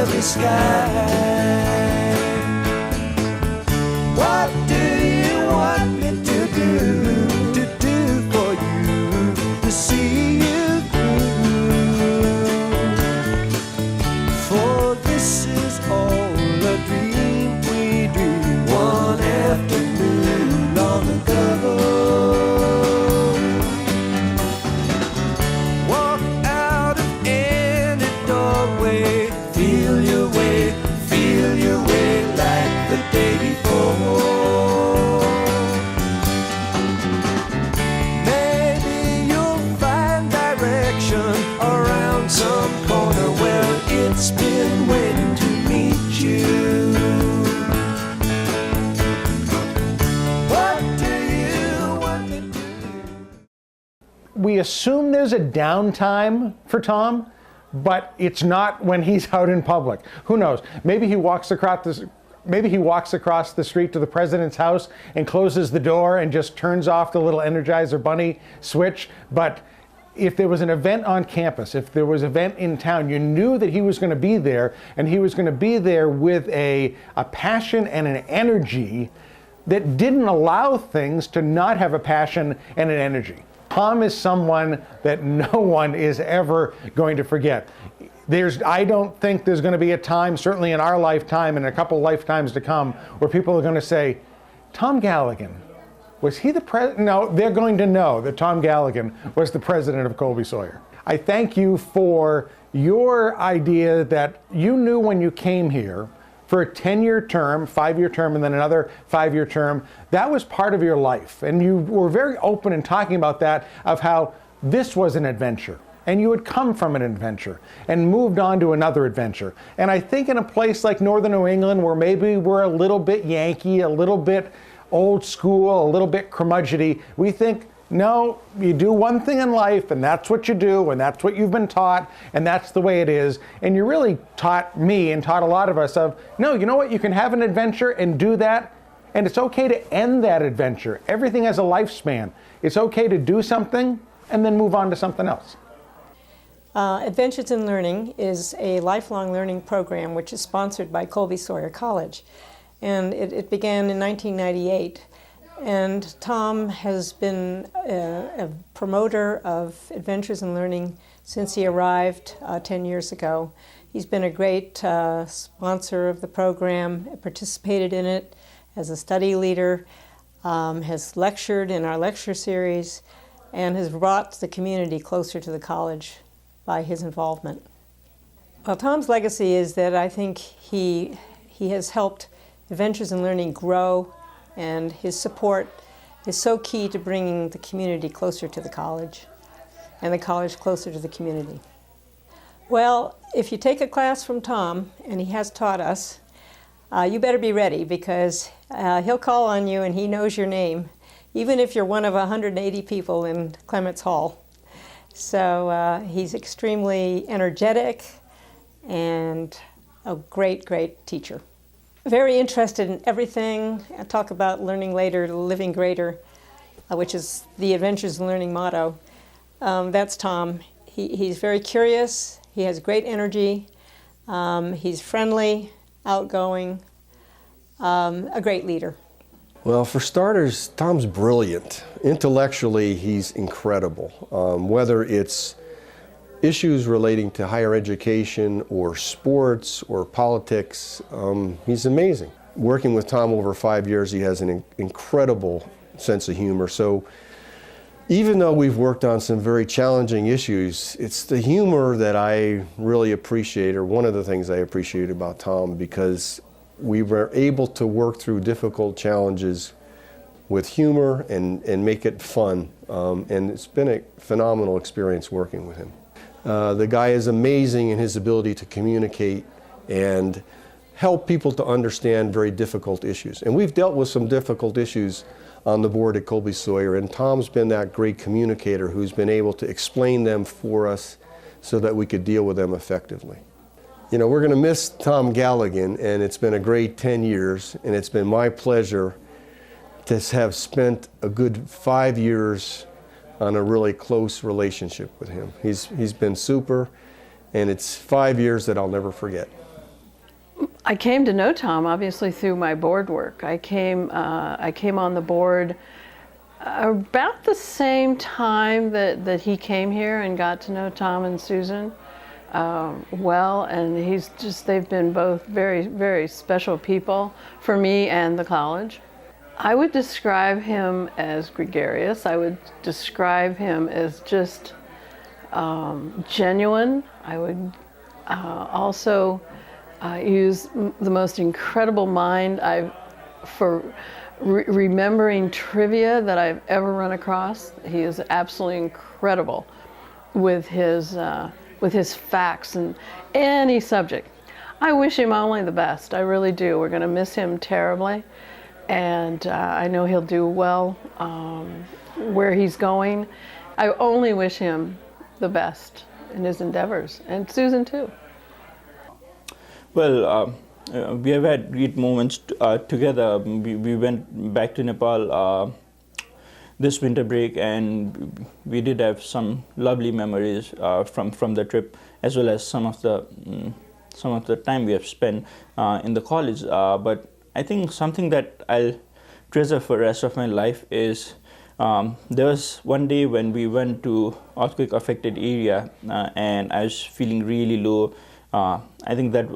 the sky. What do you want me to do for you, to see you through? For this is all a dream we dreamed one afternoon long ago. Walk out of any doorway, feel your way like the day before. Maybe you'll find direction around some corner. Well, it's been waiting to meet you. What do you want me to do? We assume there's a downtime for Tom, but it's not when he's out in public. Who knows? Maybe he walks across the street to the president's house and closes the door and just turns off the little Energizer Bunny switch. But if there was an event on campus, if there was an event in town, you knew that he was going to be there, and he was going to be there with a passion and an energy that didn't allow things to not have a passion and an energy. Tom is someone that no one is ever going to forget. I don't think there's going to be a time, certainly in our lifetime and a couple lifetimes to come, where people are going to say, Tom Galligan, was he the president? No, they're going to know that Tom Galligan was the president of Colby Sawyer. I thank you for your idea that you knew when you came here for a 10-year term, 5-year term, and then another 5-year term. That was part of your life. And you were very open in talking about that, of how this was an adventure. And you had come from an adventure and moved on to another adventure. And I think in a place like Northern New England, where maybe we're a little bit Yankee, a little bit old school, a little bit curmudgeony, we think, no, you do one thing in life, and that's what you do, and that's what you've been taught, and that's the way it is. And you really taught me and taught a lot of us of, no, you know what, you can have an adventure and do that, and it's okay to end that adventure. Everything has a lifespan. It's okay to do something and then move on to something else. Adventures in Learning is a lifelong learning program which is sponsored by Colby Sawyer College. And it began in 1998. And Tom has been a promoter of Adventures in Learning since he arrived 10 years ago. He's been a great sponsor of the program, participated in it as a study leader, has lectured in our lecture series, and has brought the community closer to the college by his involvement. Well, Tom's legacy is that I think he has helped Adventures in Learning grow, and his support is so key to bringing the community closer to the college and the college closer to the community. Well, if you take a class from Tom, and he has taught us, you better be ready, because he'll call on you and he knows your name, even if you're one of 180 people in Clements Hall. So he's extremely energetic and a great, great teacher. Very interested in everything. I talk about learning later, living greater, which is the Adventures in Learning motto. That's Tom. He's very curious. He has great energy. He's friendly, outgoing, a great leader. Well, for starters, Tom's brilliant. Intellectually, he's incredible. Whether it's issues relating to higher education or sports or politics, he's amazing. Working with Tom over 5 years, he has an incredible sense of humor. So even though we've worked on some very challenging issues, it's the humor that I really appreciate, or one of the things I appreciate about Tom, because we were able to work through difficult challenges with humor and make it fun. And it's been a phenomenal experience working with him. The guy is amazing in his ability to communicate and help people to understand very difficult issues. And we've dealt with some difficult issues on the board at Colby Sawyer, and Tom's been that great communicator who's been able to explain them for us so that we could deal with them effectively. You know, we're going to miss Tom Galligan, and it's been a great 10 years, and it's been my pleasure to have spent a good 5 years on a really close relationship with him. He's been super, and it's 5 years that I'll never forget. I came to know Tom obviously through my board work. I came on the board about the same time that he came here and got to know Tom and Susan well, and they've been both very, very special people for me and the college. I would describe him as gregarious. I would describe him as just genuine. I would also use the most incredible mind for remembering trivia that I've ever run across. He is absolutely incredible with his facts and any subject. I wish him only the best. I really do. We're going to miss him terribly, and I know he'll do well where he's going. I only wish him the best in his endeavors, and Susan too. Well, we have had great moments together. We went back to Nepal this winter break, and we did have some lovely memories from the trip, as well as some of the time we have spent in the college. But I think something that I'll treasure for the rest of my life is there was one day when we went to earthquake affected area and I was feeling really low. I think that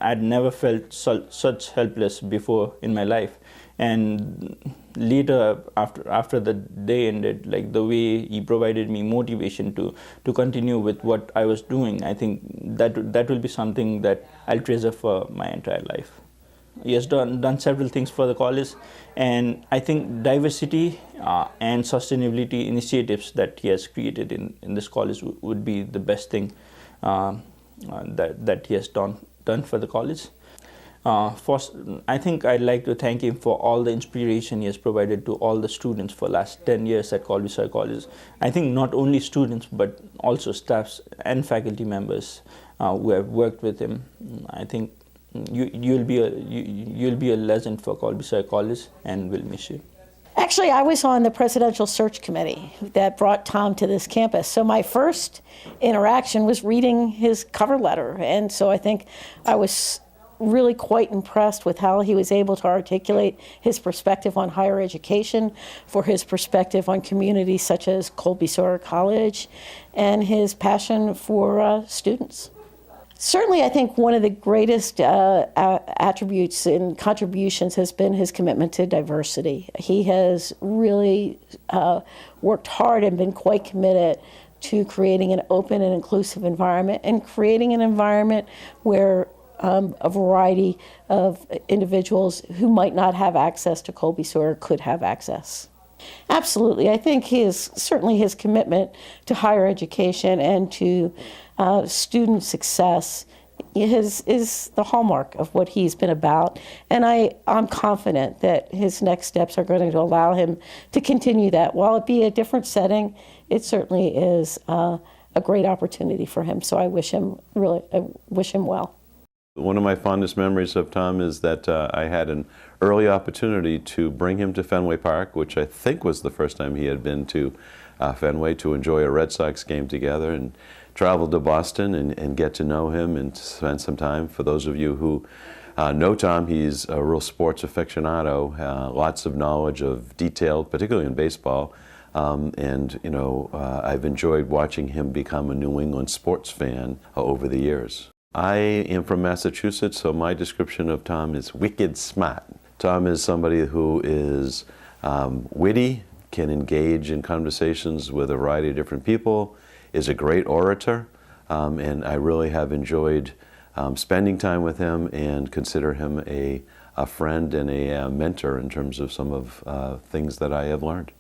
I'd never felt such helpless before in my life. And later, after the day ended, like the way he provided me motivation to continue with what I was doing, I think that will be something that I'll treasure for my entire life. He has done several things for the college, and I think diversity and sustainability initiatives that he has created in this college would be the best thing that he has done for the college. First, I think I'd like to thank him for all the inspiration he has provided to all the students for the last 10 years at Colby Sawyer College. I think not only students, but also staffs and faculty members who have worked with him. I think you'll be a legend for Colby Sawyer College, and we'll miss you. Actually, I was on the presidential search committee that brought Tom to this campus. So my first interaction was reading his cover letter. And so I think I was really quite impressed with how he was able to articulate his perspective on higher education, for his perspective on communities such as Colby Sawyer College, and his passion for students. Certainly, I think one of the greatest attributes and contributions has been his commitment to diversity. He has really worked hard and been quite committed to creating an open and inclusive environment, and creating an environment where a variety of individuals who might not have access to Colby Sawyer could have access. Absolutely. I think certainly his commitment to higher education and to student success is the hallmark of what he's been about. And I'm confident that his next steps are going to allow him to continue that. While it be a different setting, it certainly is a great opportunity for him. So I wish him well. One of my fondest memories of Tom is that I had an early opportunity to bring him to Fenway Park, which I think was the first time he had been to Fenway, to enjoy a Red Sox game together, and traveled to Boston and get to know him and spend some time. For those of you who know Tom, he's a real sports aficionado, lots of knowledge of detail, particularly in baseball. And you know, I've enjoyed watching him become a New England sports fan over the years. I am from Massachusetts, so my description of Tom is wicked smart. Tom is somebody who is witty, can engage in conversations with a variety of different people, is a great orator, and I really have enjoyed spending time with him and consider him a friend and a mentor in terms of some of things that I have learned.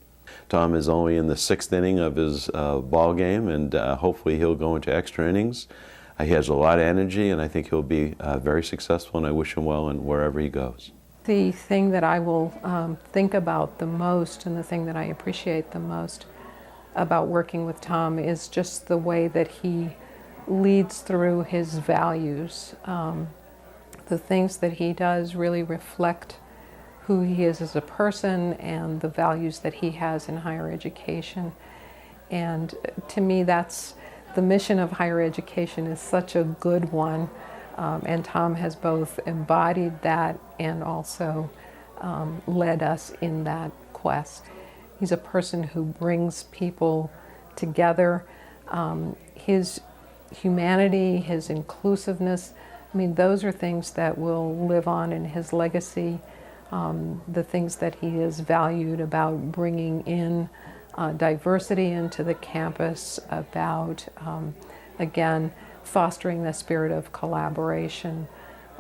Tom is only in the 6th inning of his ball game, and hopefully he'll go into extra innings. He has a lot of energy, and I think he'll be very successful, and I wish him well in wherever he goes. The thing that I will think about the most, and the thing that I appreciate the most about working with Tom, is just the way that he leads through his values. The things that he does really reflect who he is as a person and the values that he has in higher education. And to me, that's the mission of higher education is such a good one. And Tom has both embodied that and also led us in that quest. He's a person who brings people together. His humanity, his inclusiveness, I mean, those are things that will live on in his legacy. The things that he has valued about bringing in diversity into the campus, about, again, fostering the spirit of collaboration,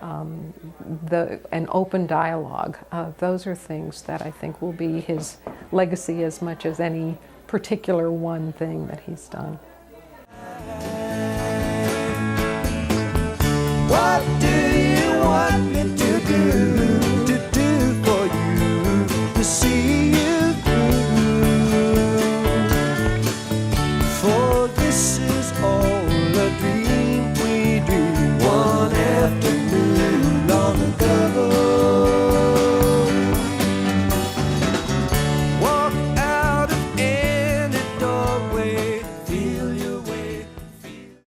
an open dialogue. Those are things that I think will be his legacy as much as any particular one thing that he's done. What do you want me